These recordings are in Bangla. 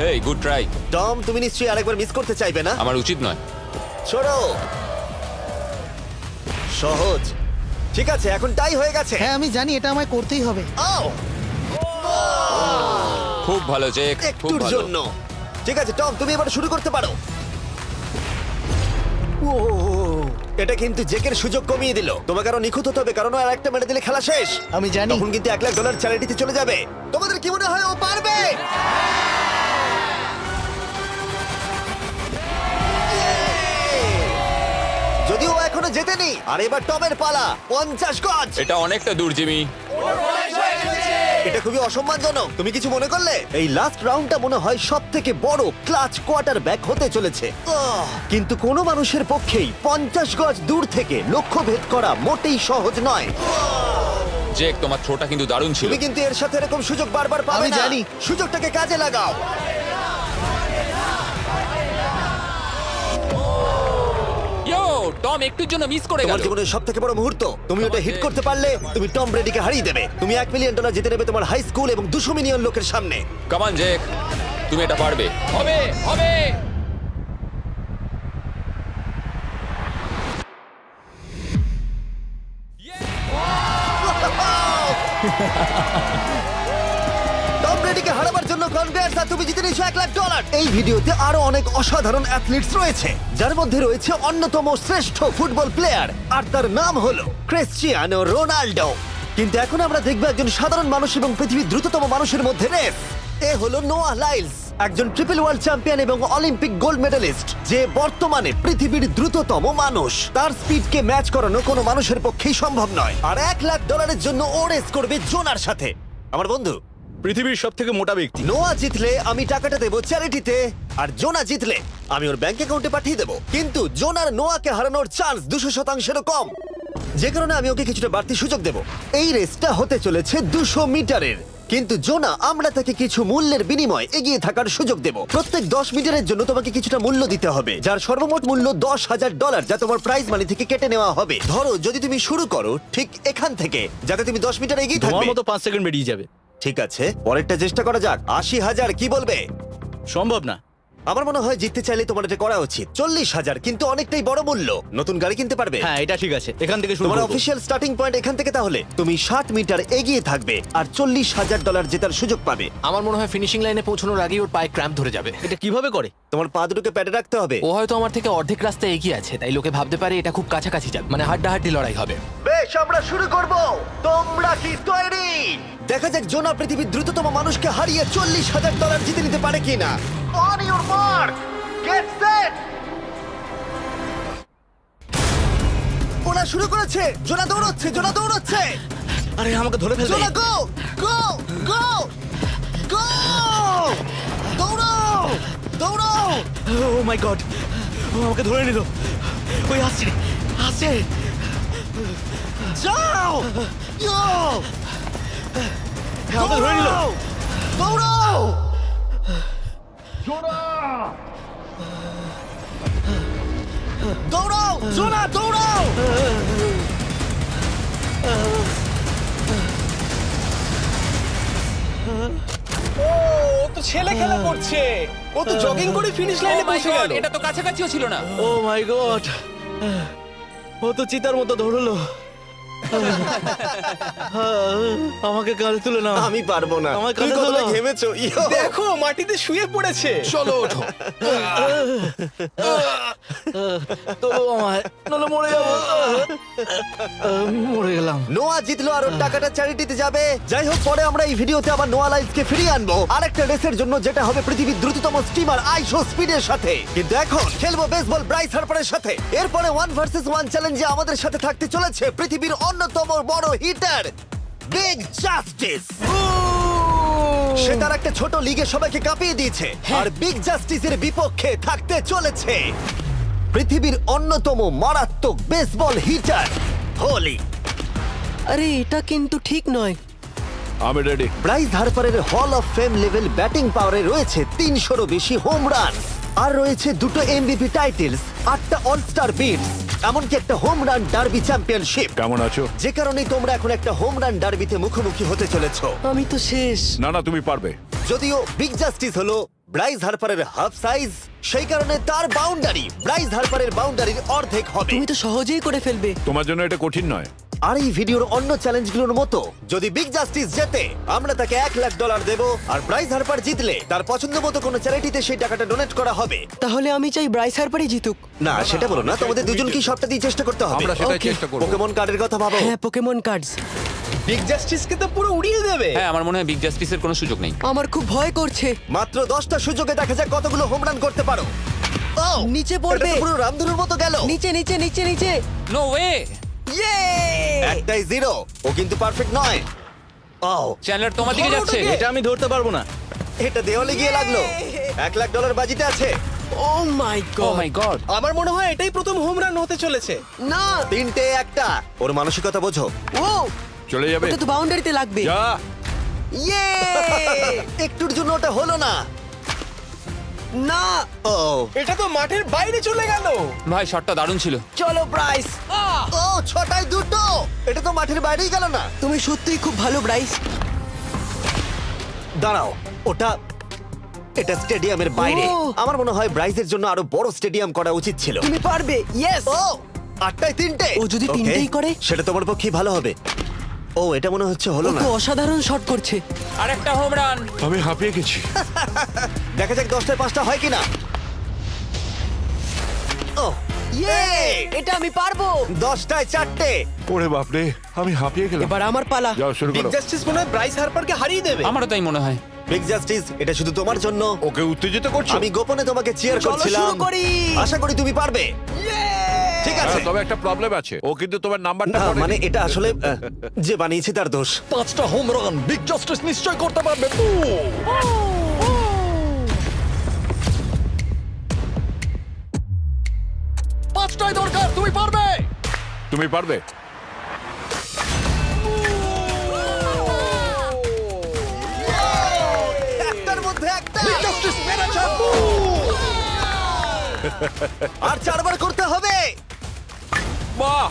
হেই, গুড ট্রাই। টম, তুমি নিশ্চয়ই আরেকবার মিস করতে চাইবে না? আমার উচিত নয়। ছোড়ো। সহজ। ঠিক আছে, এখন টাই হয়ে গেছে। হ্যাঁ আমি জানি এটা আমায় করতেই হবে। আও, খুব ভালো জেক, খুব একটুর ভালো। জন্য। ঠিক আছে টম, তুমি এবার শুরু করতে পারো। ও, এটা কিন্তু জেকের সুযোগ কমিয়ে দিল। তোমাকে আরো নিখুঁত হতে হবে, কারণ ও আর একটা মেরে দিলে খেলা শেষ। আমি জানি। তখন কিন্তু $1,00,000 চ্যারিটিতে চলে যাবে। তোমাদের কি মনে হয় ও পারবে? যদিও ও এখনো জেতেনি। আর এবার টমের পালা। 50 গজ। এটা অনেকটা দূর জিমি। এটা খুবই অসম্মানজনক। তুমি কিছু মনে করলে? এই লাস্ট রাউন্ডটা মনে হয় সব থেকে বড় ক্লাচ কোয়ার্টার ব্যাক হতে চলেছে। কিন্তু কোনো মানুষের পক্ষেই 50 গজ দূর থেকে লক্ষ্য ভেদ করা মোটেই সহজ নয়। জেক, তোমার থ্রোটা কিন্তু দারুণ ছিল। তুমি কিন্তু এর সাথে এরকম সুযোগ বারবার পাবে আমি না। জানি। সুযোগটাকে কাজে লাগাও। ইয়ো, টম একটুর জন্য মিস করে তোমার গেল। জীবনের সব থেকে বড় মুহূর্ত। তুমি ওটা হিট করতে পারলে তুমি টম ব্রেডিকে হারিয়ে দেবে। তুমি $1 মিলিয়ন জিতে নেবে তোমার হাই স্কুল এবং 200 মিলিয়ন লোকের সামনে। কাম অন জেক, তুমি এটা পারবে। হবে, হবে। টম ব্রেডিকে হারাবার জন্য কনগ্রেটস, আর তুমি জিতে নিয়েছো $1,00,000। এই ভিডিওতে আরো অনেক অসাধারণ অ্যাথলিটস রয়েছে, যার মধ্যে রয়েছে অন্যতম শ্রেষ্ঠ ফুটবল প্লেয়ার, আর তার নাম হলো ক্রিশ্চিয়ানো রোনাল্ডো। কিন্তু এখন আমরা দেখব একজন সাধারণ মানুষ এবং পৃথিবীর দ্রুততম মানুষের মধ্যে রেস। এ হলো নোয়াহ লাইলস, একজন ট্রিপল ওয়ার্ল্ড চ্যাম্পিয়ন এবং অলিম্পিক গোল্ড মেডালিস্ট, যে বর্তমানে পৃথিবীর দ্রুততম মানুষ। তার স্পিডকে ম্যাচ করানো কোনো মানুষের পক্ষেই সম্ভব নয়। আর $1,00,000 জন্য ও রেস করবে জোনার সাথে, আমার বন্ধু। পৃথিবীর সব থেকে মোটা ব্যক্তি। নোয়া জিতলে আমি টাকাটা দেবো চ্যারিটিতে, আর জোনা জিতলে আমি ওর ব্যাংক অ্যাকাউন্টে পাঠিয়ে দেবো। কিন্তু জোনার নোয়াকে হারানোর চান্স 200%-এরও কম, যে কারণে আমি ওকে কিছুটা বাড়তি সুযোগ দেবো। এই রেসটা হতে চলেছে 200 মিটারের, কিন্তু জোনা আমরা তাকে কিছু মূল্যের বিনিময়ে এগিয়ে থাকার সুযোগ দেব। প্রত্যেক 10 মিটারের জন্য তোমাকে কিছুটা মূল্য দিতে হবে, যার সর্বমোট মূল্য $10,000, যা তোমার প্রাইজ মানি থেকে কেটে নেওয়া হবে। ধরো যদি তুমি শুরু করো ঠিক এখান থেকে, যাতে তুমি 10 মিটার এগিয়ে তোমার থাকবে। মতো 5 সেকেন্ড বেরিয়ে যাবে। ঠিক আছে, পরেরটা চেষ্টা করা যাক। 80,000 কি বলবে? সম্ভব না। আমার মনে হয় জিততে চাইলে তোমার এটা করা উচিত। 40,000 কিন্তু অনেকটাই বড় মূল্য। নতুন গাড়ি কিনতে পারবে। হ্যাঁ এটা ঠিক আছে, এখান থেকে শুরু তোমার করব। অফিসিয়াল স্টার্টিং পয়েন্ট এখান থেকে। তাহলে তুমি 60 মিটার এগিয়ে থাকবে আর $40,000 জেতার সুযোগ পাবে। আমার মনে হয় ফিনিশিং লাইনে পৌঁছানোর আগেই ওর পায়ে ক্র্যাম্প ধরে যাবে। এটা কিভাবে করে? তোমার পা দুটোকে প্যাডে রাখতে হবে। ও হয়তো আমার থেকে অর্ধেক রাস্তা এগিয়ে আছে, তাই লোকে ভাবতে পারে এটা খুব কাছাকাছি যাবে, মানে হাড্ডাহাড্ডি লড়াই হবে। বেশ, আমরা শুরু করব। তোমরা কি তৈরি? দেখা যাক জোনা পৃথিবীর দ্রুততম মানুষকে হারিয়ে $40,000 জিতে নিতে পারে কিনা। On your mark, get set. ওরা শুরু করেছে। জোনা দৌড়চ্ছে, জোনা দৌড়চ্ছে। আরে আমাকে ধরে ফেলবে। জোনা গো গো গো গো! দৌড়াও দৌড়াও! ও মাই গড, ও আমাকে ধরে নিল। ওই আসছে আসছে। যাও! ইয়ো! আমাকে ধরে নিল। দৌড়াও! দৌড়াও! জোনা দৌড়াও! ও তো ছেলে খেলা করছে। ও তো জগিং করে ফিনিশ লাইনে Oh my পৌঁছে God, গেল। এটা তো কাছাকাছিও ছিল না। ও মাই গড, ও তো চিতার মতো ধরলো। আমাকে কাঁধে তুলে নাও। আমি পারবো না। আমার তুমি কাঁধে কতটা তোলো। ঘেমেছো। ইয়ো! দেখো মাটিতে শুয়ে পড়েছে। চলো ওঠো। তো আমায় নলে মরে যাবো। মরে গেলাম। নোয়া জিতলো আর ওর টাকাটা চ্যারিটিতে যাবে। যাই হোক, পরে আমরা এই ভিডিওতে আবার নোয়া লাইফকে ফিরিয়ে আনবো আরেকটা রেসের জন্য, যেটা হবে পৃথিবীর দ্রুততম স্টিমার আইশো স্পিডের সাথে। কিন্তু এখন খেলবো বেসবল ব্রাইস হার্পারের সাথে। এরপরে 1 ভার্সেস 1 চ্যালেঞ্জে আমাদের সাথে থাকতে চলেছে পৃথিবীর অন্যতম বড় হিটার বিগ জাস্টিস। সে তার একটা ছোট লিগে সবাইকে কাঁপিয়ে দিয়েছে, আর বিগ জাস্টিসের বিপক্ষে থাকতে চলেছে পৃথিবীর অন্যতম মারাত্মক বেসবল হিটার হোলি। আরে এটা কিন্তু ঠিক নয়। আমি ready. Bryce হার্পারের hall of fame level batting পাওয়ারে রয়েছে 300-রও বেশি হোম রান, আর রয়েছে 2টো এমভিপি টাইটেলস, 8টা অলস্টার বিটস, এমনকি একটা হোম রান ডার্বি চ্যাম্পিয়নশিপ। কেমন আছো? যে কারণেই তোমরা এখন একটা হোম রান ডার্বিতে মুখোমুখি হতে চলেছো। আমি তো শেষ। না না, তুমি পারবে। যদিও বিগ জাস্টিস হলো ব্রাইস হারপারের হাফ সাইজ, সেই কারণে তার বাউন্ডারি ব্রাইস হারপারের বাউন্ডারির অর্ধেক হবে। তুমি তো সহজেই করে ফেলবে। তোমার জন্য এটা কঠিন নয়। আর এই ভিডিওর অন্য চ্যালেঞ্জগুলোর মতো যদি বিগ জাস্টিস জেতে আমরা তাকে $1,00,000 দেব, আর ব্রাইস হারপার জিতলে তার পছন্দ মতো কোনো চ্যারিটিতে সেই টাকাটা ডোনেট করা হবে। তাহলে আমি চাই ব্রাইস হারপারই জিতুক। না সেটা বলো না, তোমাদের দুজনকেই সবটা দিয়ে চেষ্টা করতে হবে। আমরা সেটাই Okay. চেষ্টা করব। পোকেমন কার্ডের কথা ভাবো। হ্যাঁ, পোকেমন কার্ডস। বিগ জাস্টিসকে তো পুরো উড়িয়ে দেবে। হ্যাঁ আমার মনে হয় বিগ জাস্টিসের কোনো সুযোগ নেই। আমার খুব ভয় করছে। মাত্র 10টা সুযোগে দেখা যাক কতগুলো হোম রান করতে পারো। Oh! নিচে পড়বে। এটা তো পুরো রামধনুর মতো গেল। নিচে নিচে নিচে নিচে। No way. ইয়ে! একটাই জিরো, ও কিন্তু পারফেক্ট নয়। ও চ্যানেলার তোমার দিকে যাচ্ছে। এটা আমি ধরতে পারবো না। এটা দেওয়ালে গিয়ে লাগলো। $1,00,000 বাজিতে আছে। ও মাই ও গড। মাই গড। আমার মনে হয় এটাই প্রথম হোম রান হতে চলেছে। না। 3টে একটা। ওর মানসিকতা বোঝো। ও, চলে যাবে। ওটা তো বাউন্ডারিতে লাগবে। যা। ইয়ে! একটুর জন্য ওটা হলো না। না। ও এটা তো মাঠের বাইরে চলে গেল। ভাই শটটা দারুণ ছিল। চলো ব্রাইস। ও 6টায় 2টো। এটা তো মাঠের বাইরেই গেল না। তুমি সত্যিই খুব ভালো ব্রাইস। দাঁড়াও, এটা স্টেডিয়ামের বাইরে। ও। আমার মনে হয় ব্রাইজের জন্য আরো বড় স্টেডিয়াম করা উচিত ছিল। তুমি পারবে। ইয়েস। ও 8টায় 3টে। ও যদি Okay, তিনটেই করে? সেটা তোমার পক্ষে ভালো হবে। ও এটা মনে হচ্ছে ও হলো না। তো অসাধারণ শট করছে। আরেকটা হোম রান। আমি হাঁপিয়ে গেছি। দেখা যাক 10টায় 5টা হয় কিনা। ও ইয়ে! এটা আমি পারবো। 10টায় 4টে। ওরে বাপরে, আমি হাঁপিয়ে গেলাম। এবার আমার পালা। যাও শুরু বিগ করো। জাস্টিস মনে হয় ব্রাইস হারপারকে হারিয়ে দেবে। আমারও তাই মনে হয়। বিগ জাস্টিস, এটা শুধু তোমার জন্য। ওকে উত্তেজিত করছো? আমি গোপনে তোমাকে চিয়ার চলো করছিলাম। শুরু করি। আশা করি তুমি পারবে। ঠিক আছে। হ্যাঁ, তবে একটা প্রবলেম আছে, ও কিন্তু তোমার নাম্বারটা না পড়েনি। মানে এটা আসলে যে বানিয়েছে তার দোষ। 5টা হোম রান বিগ জাস্টিস নিশ্চয় করতে পারবে। পাঁচটাই দরকার, তুমি পারবে। তুমি পারবে। একটার মধ্যে একটা। বিগ জাস্টিস মেরেছে। আর 4বার করতে হবে। বাহ,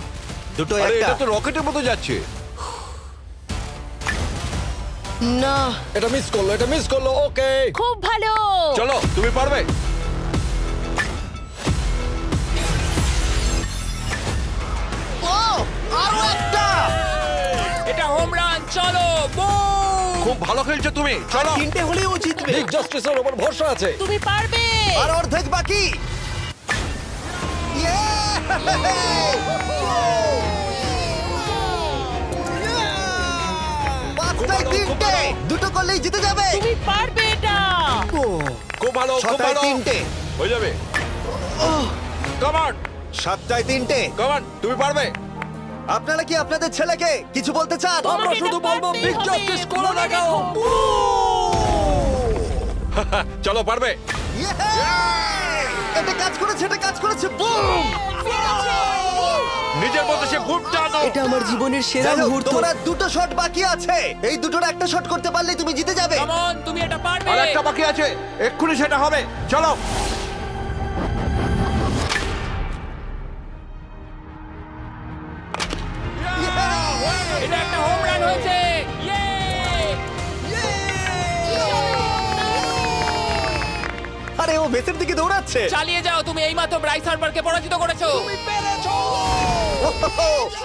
দুটো আরে একটা। এটা তো রকেটের মতো যাচ্ছে। না। এটা মিস করলো, এটা মিস করলো। ওকে, খুব ভালো। চলো, তুমি পারবে। ও আরো একটা। এটা হোম রান। চলো বুম। খুব ভালো খেলছো তুমি, চলো। 3টে হলেও ও জিতবে। বিগ জাস্টিসের উপর ভরসা আছে। তুমি পারবে। আর অর্ধেক বাকি। Yeah! 5টায় 3টে। দুটো করলেই জিতে যাবে। তুমি পারবে এটা। খুব ভালো, খুব 6টায় ভালো। 3টে। হয়ে যাবে। কাম অন, 7টায় 3টে। কাম অন, তুমি পারবে। আপনারা কি আপনাদের ছেলেকে কিছু বলতে চান? আমরা তোমাকে শুধু এটা বলবো পারতেই বিগ হবে। জাস্টিস করে মনে দেখাও। রেখো। চলো, পারবে। Yeah! এটা কাজ করেছে, এটা কাজ করেছে। বুম! নিজের মতো সে খুব টানো। এটা আমার জীবনের সেরা যাই হোক, মুহূর্ত। তোমার আর দুটো শট বাকি আছে। এই দুটোর একটা শট করতে পারলে তুমি জিতে যাবে। কাম অন, তুমি এটা পারবে। আর একটা বাকি আছে, এক্ষুনি সেটা হবে। চলো। এটা একটা হোম রান হয়েছে। ইয়ে! আরে ও বেসের দিকে দৌড়াচ্ছে। চালিয়ে যাও, তুমি এইমাত্র ব্রাইস হারপারকে পরাজিত করেছো।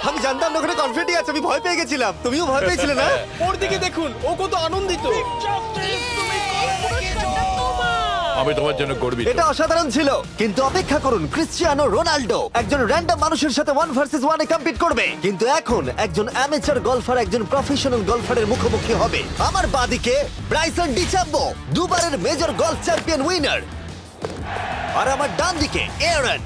আমি জানতাম না ওখানে কনফিডেন্ট আছে, আমি ভয় পেয়ে গেছিলাম। তুমিও ভয় পেয়েছিলে না? ওর দিকে দেখুন, ও কত আনন্দিত। আমি তোমার জন্য গর্বিত। এটা অসাধারণ ছিল, কিন্তু অপেক্ষা করুন, ক্রিশ্চিয়ানো রোনাল্ডো একজন র্যান্ডম মানুষের সাথে 1 ভার্সেস 1 এ কম্পিট করবে, কিন্তু এখন একজন অ্যামেচার গলফার একজন প্রফেশনাল গলফারের মুখোমুখি হবে। আমার বাদিকে ব্রাইসন ডিচাম্বো, দুবারের মেজর গলফ চ্যাম্পিয়ন উইনার, আর আমার ডান দিকে এরন।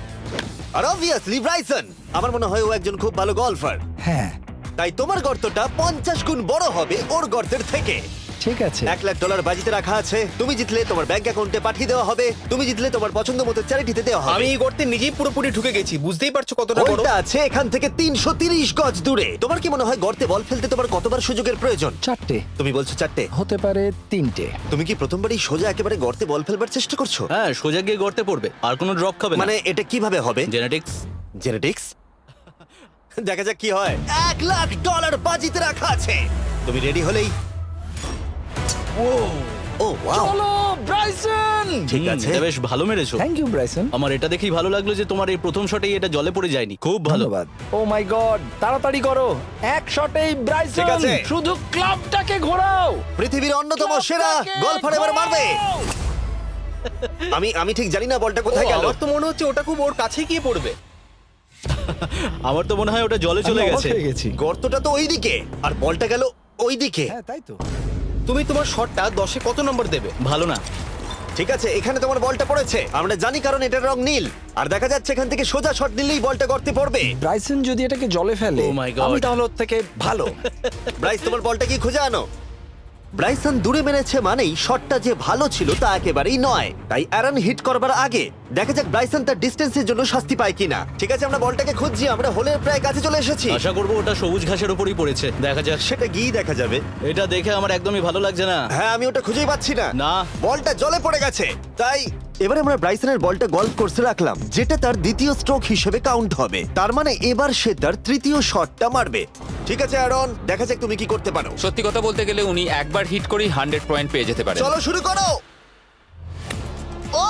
আর অবভিয়াসলি ব্রাইসন, আমার মনে হয় ও একজন খুব ভালো গলফার। হ্যাঁ, তাই তোমার গর্তটা 50 গুণ বড় হবে ওর গর্তের থেকে। ঠিক আছে। $1,00,000 বাজিতে রাখা আছে। তুমি জিতলে তোমার ব্যাংক অ্যাকাউন্টে পাঠিয়ে দেওয়া হবে। তুমি জিতলে তোমার পছন্দ মতো চ্যারিটিতে দেওয়া হবে। আমি এই গর্তে নিজেই পুরোপুরি ঢুকে গেছি, বুঝতেই পারছো কতটা বড়। ওইটা আছে এখান থেকে 330 গজ দূরে। তোমার কি মনে হয় গর্তে বল ফেলতে তোমার কতবার সুযোগের প্রয়োজন? 4টে তুমি বলছো 4টে। হতে পারে 3টে। তুমি কি প্রথমবারই সোজা একেবারে গর্তে বল ফেলবার চেষ্টা করছো? হ্যাঁ, সোজা গিয়ে গর্তে পড়বে, আর কোনো ড্রপ খাবে না। মানে এটা কিভাবে হবে? জেনেটিক্স। জেনেটিক্স? দেখা যাক কি হয়। $1,00,000 বাজিতে রাখা আছে। তুমি রেডি হলেই। ও ওয়াও। চলো ব্রাইসন। ঠিক আছে এটা বেশ ভালো মেরেছো। Thank you Bryson. আমার এটা দেখেই ভালো লাগলো যে তোমার এই প্রথম শটেই এটা জলে পড়ে যায়নি। খুব ভালো। ধন্যবাদ। ও মাই গড, তাড়াতাড়ি করো, এক শটেই ব্রাইসন। ঠিক আছে। শুধু ক্লাবটাকে ঘোরাও। পৃথিবীর অন্যতম সেরা গলফার এবার মারবে। আমি ঠিক জানি না বলটা কোথায় গেল। আমার তো মনে হচ্ছে ওটা খুব ওর কাছে গিয়ে পড়বে। আমার তো মনে হয় ওটা জলে চলে আমি অবাক গেছে। হয়ে গেছি। গর্তটা তো ওইদিকে আর বলটা গেল ওইদিকে। হ্যাঁ তাই তো। তুমি তোমার শটটা 10-এ কত নম্বর দেবে? ভালো না। ঠিক আছে, এখানে তোমার বলটা পড়েছে, আমরা জানি কারণ এটার রং নীল। আর দেখা যাচ্ছে এখান থেকে সোজা শট নিলেই বলটা গর্তে পড়বে। ব্রাইসন যদি এটাকে জলে ফেলে, Oh my God. আমি তাহলে ওর থেকে ভালো। ব্রাইস, তোমার বলটা কি খুঁজে আনো। ব্রাইসন দূরে মেরেছে মানেই শটটা যে ভালো ছিল তা একেবারেই নয়। তাই অ্যারন হিট করবার আগে দেখা যাক ব্রাইসন তার ডিস্টেন্সের জন্য শাস্তি পায় কিনা। ঠিক আছে, আমরা বলটাকে খুঁজছি, আমরা হোলের প্রায় কাছে চলে এসেছি। আশা করবো ওটা সবুজ ঘাসের উপরই পড়েছে। দেখা যাক। সেটা গিয়ে দেখা যাবে। এটা দেখে আমার একদমই ভালো লাগছে না। হ্যাঁ, আমি ওটা খুঁজেই পাচ্ছি না। না। বলটা জলে পড়ে গেছে। তাই এবারে আমরা ব্রাইসনের বলটা গলফ কোর্সে রাখলাম, যেটা তার দ্বিতীয় স্ট্রোক হিসেবে কাউন্ট হবে। তার মানে এবার সে তার তৃতীয় শটটা মারবে। ঠিক আছে অ্যারন, দেখা যাক তুমি কি করতে পারো। সত্যি কথা বলতে গেলে উনি একবার হিট করেই 100 পয়েন্ট পেয়ে যেতে পারেন। চলো শুরু করো। ও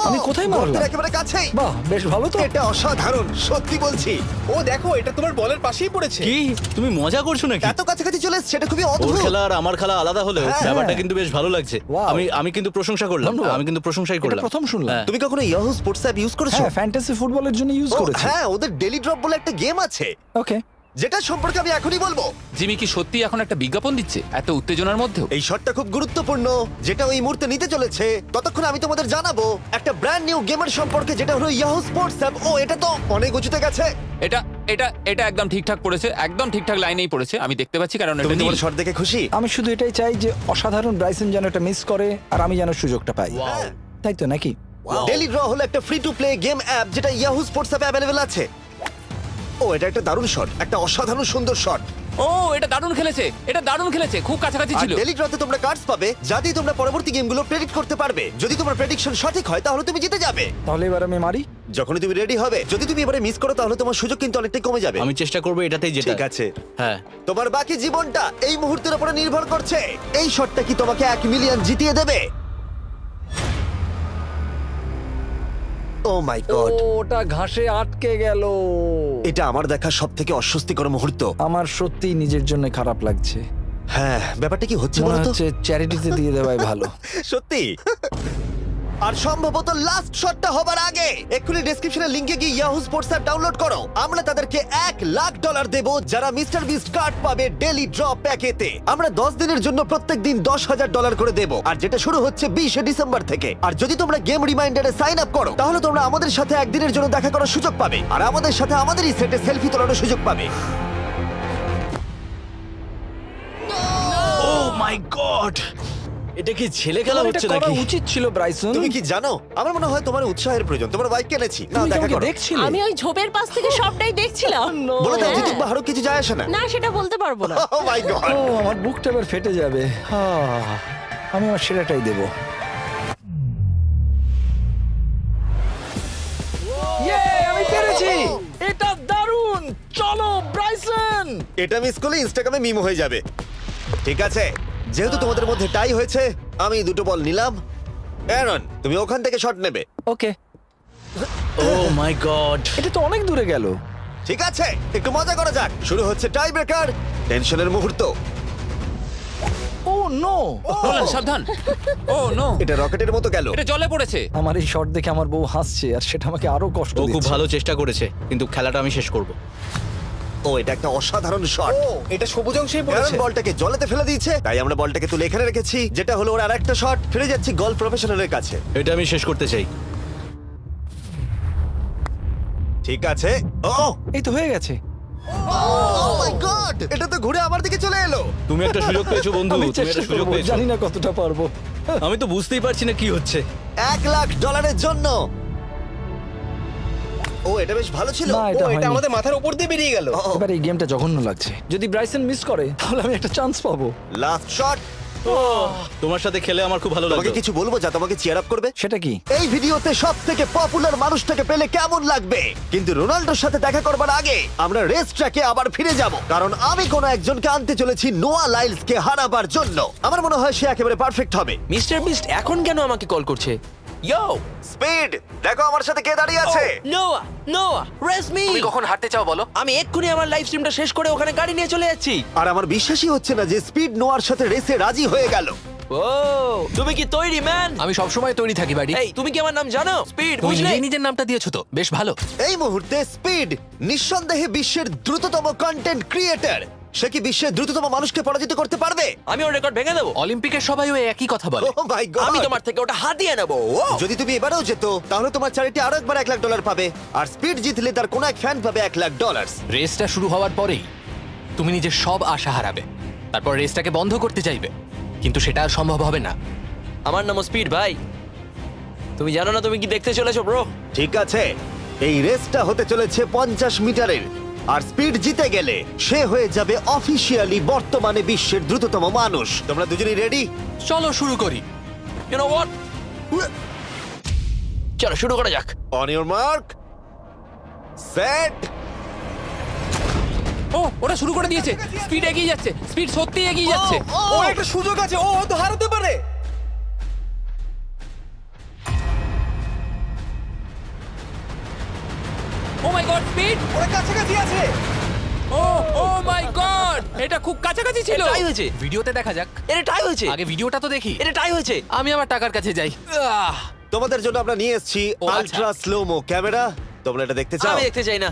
আমি কোথায় মারলাম? গর্তের একেবারে কাছেই। বাহ, বেশ ভালো তো। এটা অসাধারণ, সত্যি বলছি। ও দেখো, এটা তোমার বলের পাশেই পড়েছে। কি তুমি মজা করছো নাকি? এত কাছাকাছি চলে এসেছে, এটা খুবই ওর অদ্ভুত। খেলা আর আমার খেলা আলাদা হলেও হ্যাঁ, ব্যাপারটা হ্যাঁ। কিন্তু বেশ ভালো লাগছে। Wow. আমি কিন্তু প্রশংসা করলাম। ধন্যবাদ। আমি কিন্তু প্রশংসাই এটা করলাম। প্রথম শুনলাম। হ্যাঁ। তুমি কখনো ইয়াহু স্পোর্টস অ্যাপ ইউজ করেছো? হ্যাঁ, ফ্যান্টাসি ফুটবলের জন্য ইউজ ও, করেছি। হ্যাঁ, ওদের ডেলি ড্রপ বলে একটা গেম আছে, ওকে। যেটা সম্পর্কে আমি এখনই বলবো। জিমি কি সত্যি এখন একটা বিজ্ঞাপন দিচ্ছে এত উত্তেজনার মধ্যেও? এই শটটা খুব গুরুত্বপূর্ণ, যেটা ওই মুহূর্তে নিতে চলেছে। ততক্ষণ আমি তোমাদের জানাবো একটা ব্র্যান্ড নিউ গেমের সম্পর্কে, যেটা হলো ইয়াহু স্পোর্টস অ্যাপ। ও, এটা তো অনেক উঁচুতে গেছে। এটা এটা এটা একদম ঠিকঠাক পড়েছে, একদম ঠিকঠাক লাইনেই পড়েছে। আমি দেখতে পাচ্ছি কারণ তুমি এটা তোমার নীল। শট দেখে খুশি? আমি শুধু এটাই চাই যে অসাধারণ ব্রাইসন যেন এটা মিস করে আর আমি যেন সুযোগটা পাই। হ্যাঁ। তাই তো নাকি? ডেলি ড্র হলো একটা free to play game app, যেটা ইয়াহু স্পোর্টস অ্যাপে অ্যাভেলেবল আছে। ও, এটা একটা দারুণ শট, একটা অসাধারণ সুন্দর শট। ও, এটা দারুণ খেলেছে, এটা দারুণ খেলেছে, খুব কাছাকাছি আর ছিল। ডেলি ড্রতে তোমরা কার্ডস পাবে, যাতে তোমরা পরবর্তী গেমগুলো প্রেডিক্ট করতে পারবে। যদি তোমার প্রেডিকশন সঠিক হয় তাহলে তুমি জিতে যাবে। তাহলে এবার আমি মারি। যখনই তুমি রেডি হবে, যদি তুমি এবারে মিস করো তাহলে তোমার সুযোগ কিন্তু অনেকটাই কমে যাবে। আমি চেষ্টা করবো এটাতেই যেটা। ঠিক আছে, হ্যাঁ। তোমার বাকি জীবনটা এই মুহূর্তের উপরে নির্ভর করছে। এই শটটা কি তোমাকে 1 মিলিয়ন জিতিয়ে দেবে? ও মাই গড, ওটা ঘাসে আটকে গেল। এটা আমার দেখা সবথেকে অস্বস্তিকর মুহূর্ত। আমার সত্যি নিজের জন্য খারাপ লাগছে। হ্যাঁ, ব্যাপারটা কি হচ্ছে মনে বলো তো? হচ্ছে চ্যারিটিতে দিয়ে দেওয়াই ভালো। সত্যি। আর সম্ভবত লাস্ট শটটা হবার আগে এক্ষুনি ডেসক্রিপশনের লিংকে গিয়ে ইয়াহু স্পোর্টস অ্যাপ ডাউনলোড করো। আমরা তাদেরকে $1,00,000 দেব যারা মিস্টার বিস্ট কার্ড পাবে ডেলি ড্র প্যাকেতে। আমরা 10 দিনের জন্য প্রত্যেক দিন $10,000 করে দেব, আর যেটা শুরু হচ্ছে 20 ডিসেম্বর থেকে। আর যদি তোমরা গেম রিমাইন্ডারে সাইন আপ করো, তাহলে তোমরা আমাদের সাথে একদিনের জন্য দেখা করার সুযোগ পাবে, আর আমাদের সাথে আমাদেরই সেটে সেলফি তোলার সুযোগ পাবে। ও মাই গড, এটা কি ছেলে খেলা তোমার এটা হচ্ছে করা নাকি? উচিত ছিল ব্রাইসন। তুমি কি জানো, আমার মনে হয় তোমার উৎসাহের প্রয়োজন। তোমার বাইক কিনেছি, না তুমি দেখা আমাকে করো। দেখছিলে? আমি ওই ঝোপের পাশ থেকে সবটাই দেখছিলাম। বলে দাও, হ্যাঁ। জিতুক বা হারুক কিছু যায় আসে না। না, সেটা বলতে পারবো না। ও মাই গড। ও, আমার বুকটা এবার ফেটে যাবে। আমি আমার সেরাটাই দেব। আমি পেরেছি। এটা দারুণ। চলো ব্রাইসন। এটা মিস করলে ইনস্টাগ্রামে মিম হয়ে যাবে। ঠিক আছে, যেহেতু তোমাদের মধ্যে টাই হয়েছে, আমি 2টো বল নিলাম। অ্যারন, তুমি ওখান থেকে শট নেবে। ওকে। ও মাই গড, এটা তো অনেক দূরে গেল। ঠিক আছে, একটু মজা করা যাক। শুরু হচ্ছে টাই ব্রেকার, টেনশনের মুহূর্ত। ও নো। নোলান, সাবধান। ও নো, এটা রকেটের মতো গেল। এটা জলে পড়েছে। আমার এই শট দেখে আমার বউ হাসছে আর সেটা আমাকে আরো কষ্ট ও খুব দিচ্ছে। ভালো চেষ্টা করেছে, কিন্তু খেলাটা আমি শেষ করব। ও, এটা একটা অসাধারণ শট। ও, এটা সবুজ অংশেই অ্যারন পড়েছে। বলটাকে জলেতে ফেলে দিয়েছে, তাই আমরা বলটাকে তুলে এখানে রেখেছি, যেটা হলো ওর আরেকটা শট। ফিরে যাচ্ছি গলফ প্রফেশনালের কাছে। এটা আমি শেষ করতে চাই। ঠিক আছে। ও এই তো হয়ে গেছে। মাই গড, এটা তো ঘুরে আমার দিকে চলে এলো। তুমি একটা সুযোগ পেয়েছো বন্ধু, আমি তুমি একটা চেষ্টা সুযোগ করবো, পেয়েছো। জানি না কতটা পারবো। আমি তো বুঝতেই পারছি না কি হচ্ছে। $1,00,000 জন্য। ও, এটা বেশ ভালো ছিল। না, ও, এটা এটা হয়নি। আমাদের মাথার উপর দিয়ে বেরিয়ে গেল। ও, এবার এই গেমটা জঘন্য লাগছে। যদি ব্রাইসন মিস করে তাহলে আমি একটা চান্স পাবো। লাস্ট শট, তোমার সাথে খেলে আমার খুব ভালো তোমাকে লাগলো। কিছু বলবো যা তোমাকে চিয়ার আপ করবে? সেটা কি? এই ভিডিওতে সব থেকে পপুলার মানুষটাকে পেলে কেমন লাগবে? কিন্তু রোনাল্ডোর সাথে দেখা করবার আগে আমরা রেস ট্র্যাকে আবার ফিরে যাব, কারণ আমি কোনো একজনকে আনতে চলেছি নোয়া লাইলসকে হারাবার জন্য। আমার মনে হয় সে একেবারে পারফেক্ট হবে। মিস্টার বিস্ট এখন কেন আমাকে কল করছে? ইয়ো স্পিড, দেখো আমার সাথে কে দাঁড়িয়ে আছে। নোয়া নোয়া রেস মি। তুমি কখন হাঁটতে চাও বলো? আমি এক্ষুনি আমার লাইভ স্ট্রিমটা শেষ করে ওখানে গাড়ি নিয়ে চলে যাচ্ছি। আর আমার বিশ্বাসই হচ্ছে না যে স্পিড নোয়ার সাথে রেসে রাজি হয়ে গেল। ও তুমি কি তৈরি ম্যান? আমি সব সময় তৈরি থাকি বাড়ি। এই তুমি কি আমার নাম জানো? স্পিড। তুমি নিজেই নিজের নামটা দিয়েছো তো, বেশ ভালো। এই মুহূর্তে স্পিড নিঃসন্দেহে বিশ্বের দ্রুততম কন্টেন্ট ক্রিয়েটর। সে কি বিশ্বের দ্রুততম মানুষকে পরাজিত করতে পারবে? আমি ওর রেকর্ড ভেঙে দেবো। অলিম্পিকের সবাই ওই একই কথা বলে। Oh my God! আমি তোমার থেকে ওটা হাতিয়ে নেবো। যদি তুমি এবারেও যেত তাহলে তোমার চ্যারিটি আরো একবার $1 লাখ পাবে, আর স্পিড জিতলে তার কোন এক ফ্যান পাবে $1 লাখ। রেসটা শুরু হওয়ার পরেই তুমি নিজের সব আশা হারাবে, তারপর রেসটাকে বন্ধ করতে চাইবে, কিন্তু সেটা আর সম্ভব হবে না। আমার নাম স্পিড ভাই। তুমি জানো না তুমি কি দেখতে চলেছো ব্রো? ঠিক আছে, এই রেসটা হতে চলেছে 50 মিটারের, আর স্পিড জিতে গেলে সে হয়ে যাবে অফিসিয়ালি বর্তমানে বিশ্বের দ্রুততম মানুষ। তোমরা দুজনেই রেডি? চলো শুরু করি। ইউ নো হোয়াট, চলো শুরু করা যাক। On your mark, set. ও ওরা শুরু করে দিয়েছে। স্পিড এগিয়ে যাচ্ছে, স্পিড সত্যি এগিয়ে যাচ্ছে। ও একটা সুযোগ আছে, ও হয়তো হারাতে পারে। ও মাই গড, স্পিড! ওরা কাছাকাছি আছে। ও ও মাই গড, এটা খুব কাছাকাছি ছিল। টাই হয়েছে। ভিডিওতে দেখা যাক। এটা টাই হয়েছে। আগে ভিডিওটা তো দেখি। এটা টাই হয়েছে। আমি আমার টাকার কাছে যাই। তোমাদের জন্য আমরা নিয়ে এসেছি ও, আচ্ছা। Ultra slomo camera. তোমরা এটা দেখতে চাও? আমি দেখতে চাই না।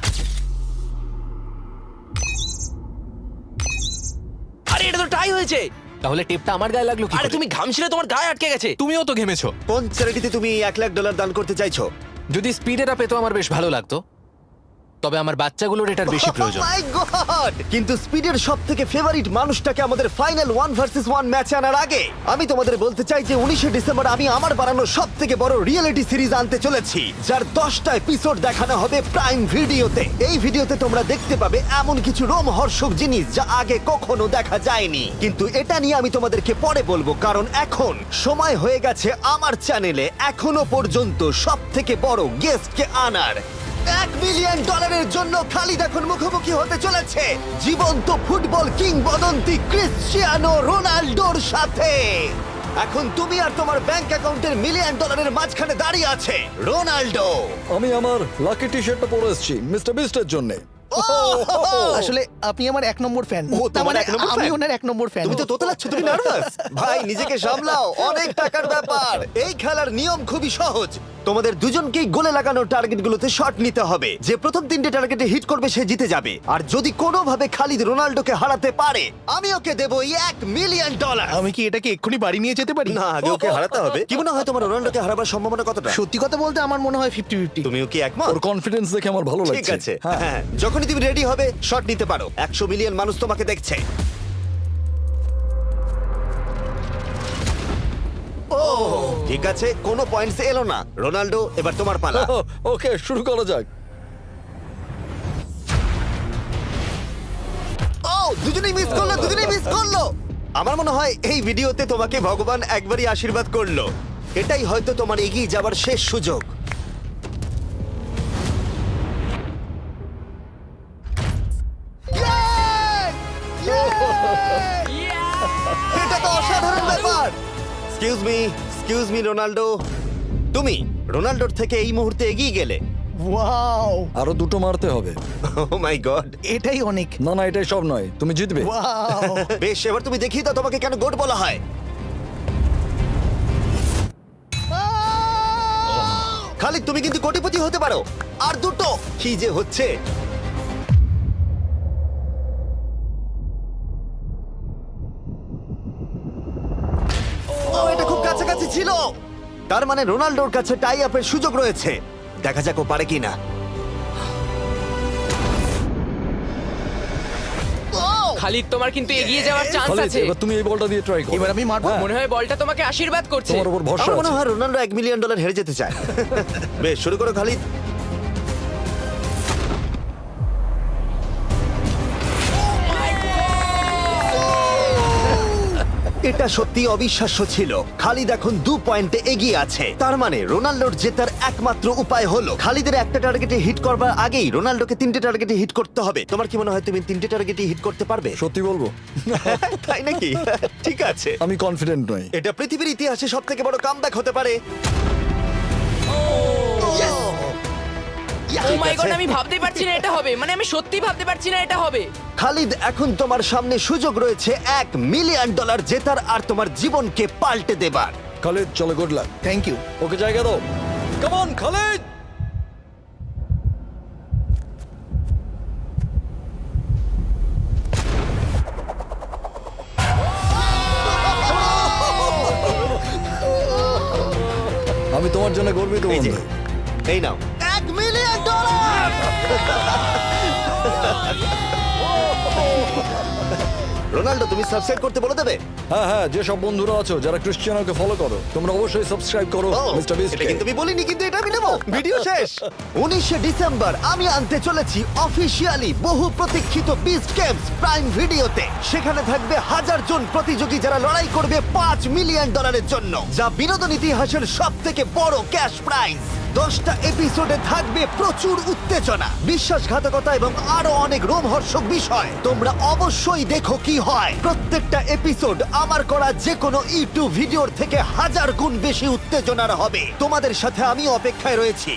আরে এটা তো টাই হয়েছে। তাহলে টেপটা আমার গায়ে লাগলো কি? আরে তুমি ঘামছিলে, তোমার গায়ে আটকে গেছে। তুমিও তো ঘেমেছো। কোন চ্যারিটিতে তুমি $1 লাখ দান করতে চাইছো? যদি স্পিডেরা পেতো আমার বেশ ভালো লাগতো, তবে আমার বাচ্চাগুলোর এটার বেশি প্রয়োজন। Oh my God! কিন্তু স্পিডের সবথেকে ফেভারিট মানুষটাকে আমাদের ফাইনাল 1 ভার্সেস 1 ম্যাচে আনার আগে আমি তোমাদের বলতে চাই যে 19শে ডিসেম্বর আমি আমার বানানো সবথেকে বড় রিয়েলিটি সিরিজ আনতে চলেছি, যার 10টা এপিসোড দেখানো হবে প্রাইম ভিডিওতে। এই ভিডিওতে তোমরা দেখতে পাবে এমন কিছু রোমহর্ষক জিনিস যা আগে কখনো দেখা যায়নি, কিন্তু এটা নিয়ে আমি তোমাদেরকে পরে বলবো, কারণ এখন সময় হয়ে গেছে আমার চ্যানেলে এখনো পর্যন্ত সবথেকে বড় গেস্টকে আনার। $1 মিলিয়ন জন্য খালিদ এখন মুখোমুখি হতে চলেছে জীবন্ত ফুটবল কিংবদন্তি ক্রিশ্চিয়ানো রোনাল্ডোর সাথে। এখন তুমি আর তোমার ব্যাংক অ্যাকাউন্টের $1 মিলিয়ন মাঝখানে দাঁড়িয়ে আছে রোনাল্ডো। আমি আমার লাকি টি শার্টটা পরে এসেছি মিস্টার বিস্টের জন্য। আসলে আপনি আমার 1 নম্বর ফ্যান। ও, তোমার এক নম্বর আমি fan? ওনার 1 নম্বর ফ্যান। তুমি তো তোতলাচ্ছ, তুমি নার্ভাস। ভাই নিজেকে সামলাও, অনেক টাকার ব্যাপার। এই খেলার নিয়ম খুবই সহজ। তোমাদের দুজনকেই গোলে লাগানো টার্গেটগুলোতে শট নিতে হবে। যে প্রথম 3টে টার্গেটে হিট করবে সে জিতে যাবে। আর যদি কোনোভাবে খালিদ রোনাল্ডোকে হারাতে পারে আমি ওকে দেবো $1 মিলিয়ন। আমি কি এটাকে এক্ষুনি বাড়ি নিয়ে যেতে পারি? না, আগে ওকে হারাতে হবে। কি মনে হয় তোমার রোনাল্ডোকে হারাবার সম্ভাবনা কতটা? সত্যি কথা বলতে আমার মনে হয় 50-50। তুমিও কি একমত? ওর কনফিডেন্স দেখে আমার ভালো লাগছে। ঠিক আছে, হ্যাঁ, যখনই তুমি রেডি হবে শট নিতে পারো। 100 মিলিয়ন মানুষ তোমাকে দেখছে। ও ঠিক আছে, কোনো পয়েন্টস এলো না। রোনাল্ডো, এবার তোমার পালা। ওকে, শুরু করা যাক। ও দুজনেই মিস করলো, দুজনেই মিস করলো। আমার মনে হয় এই ভিডিওতে তোমাকে ভগবান একবারই আশীর্বাদ করলো। এটাই হয়তো তোমার এগিয়ে যাবার শেষ সুযোগ। এটা তো অসাধারণ ব্যাপার। এক্সকিউজ মি রোনাল্ডো, তুমি রোনাল্ডোর থেকে এই মুহূর্তে এগিয়ে গেলে। ওয়াও, আরো দুটো মারতে হবে। ও মাই গড। এটাই অনেক। না না, এটাই সব নয়, তুমি জিতবে। ওয়াও, বেশ, এবার তুমি দেখিয়ে দাও তোমাকে কেন গোট বলা হয়। খালিদ, তুমি কিন্তু কোটিপতি হতে পারো। আর দুটো। কি যে হচ্ছে। ও, এটা খুব কাছাকাছি ছিল। তার মানে রোনাল্ডোর কাছে টাই আপের সুযোগ রয়েছে। দেখা যাক ও পারে কিনা। খালিদ তোমার কিন্তু এগিয়ে যাওয়ার চান্স খালিদ, আছে। এবার তুমি এই বলটা দিয়ে ট্রাই করো। এবার আমি মারবো। হ্যাঁ, মনে হয় বলটা তোমাকে আশীর্বাদ করছে। তোমার উপর ভরসা আমার মনে আছে। হয় রোনাল্ডো $1 মিলিয়ন হেরে যেতে চায়। বেশ, শুরু করো খালিদ। এটা সত্যি অবিশ্বাস্য ছিল। খালিদ এখন 2 পয়েন্টে এগিয়ে আছে। তার মানে রোনাল্ডোর জেতার একমাত্র উপায় হলো খালিদের একটা টার্গেটে হিট করবার আগেই রোনাল্ডোকে 3টে টার্গেটে হিট করতে হবে। তোমার কি মনে হয় তুমি 3টে টার্গেটে হিট করতে পারবে? সত্যি বলবো, তাই নাকি? ঠিক আছে, আমি কনফিডেন্ট নই। এটা পৃথিবীর ইতিহাসে সবথেকে বড় কামব্যাক হতে পারে। ও মাই ঠিক গড, আছে। আমি ভাবতেই পারছি না এটা হবে, মানে আমি সত্যি ভাবতে পারছি না এটা হবে। খালিদ, এখন তোমার সামনে সুযোগ রয়েছে $1 মিলিয়ন জেতার আর তোমার জীবনকে পাল্টে দেবার। খালিদ চলো, গুড লাক। Thank you. ওকে জায়গা দাও। Come on Khalid. আমি তোমার জন্য গর্বিত এই যে, বন্ধু। এই নাও $1 মিলিয়ন। রোনাল্ডো, তুমি সাবস্ক্রাইব করতে বলে দেবে? হ্যাঁ হ্যাঁ, যে সব বন্ধুরা আছো যারা ক্রিশ্চিয়ানোকে ফলো করো, তোমরা অবশ্যই সাবস্ক্রাইব করো ও, মিস্টার বিস্ট। এটা কিন্তু আমি বলিনি, কিন্তু এটা আমি নেবো। ভিডিও শেষ। 19শে ডিসেম্বর আমি আনতে চলেছি অফিসিয়ালি বহু প্রতীক্ষিত বিস্ট গেমস প্রাইম ভিডিওতে। সেখানে থাকবে 1000 জন প্রতিযোগী যারা লড়াই করবে $5 মিলিয়ন জন্য, যা বিনোদন ইতিহাসের সবথেকে বড় ক্যাশ প্রাইজ। 10টা এপিসোডে থাকবে প্রচুর উত্তেজনা, বিশ্বাসঘাতকতা এবং আরো অনেক রোমহর্ষক বিষয়। তোমরা অবশ্যই দেখো কি হয়। প্রত্যেকটা এপিসোড আমার করা যে কোনো ইউটিউব ভিডিওর থেকে 1000 গুণ বেশি উত্তেজনার হবে। তোমাদের সাথে আমি অপেক্ষায় রয়েছি।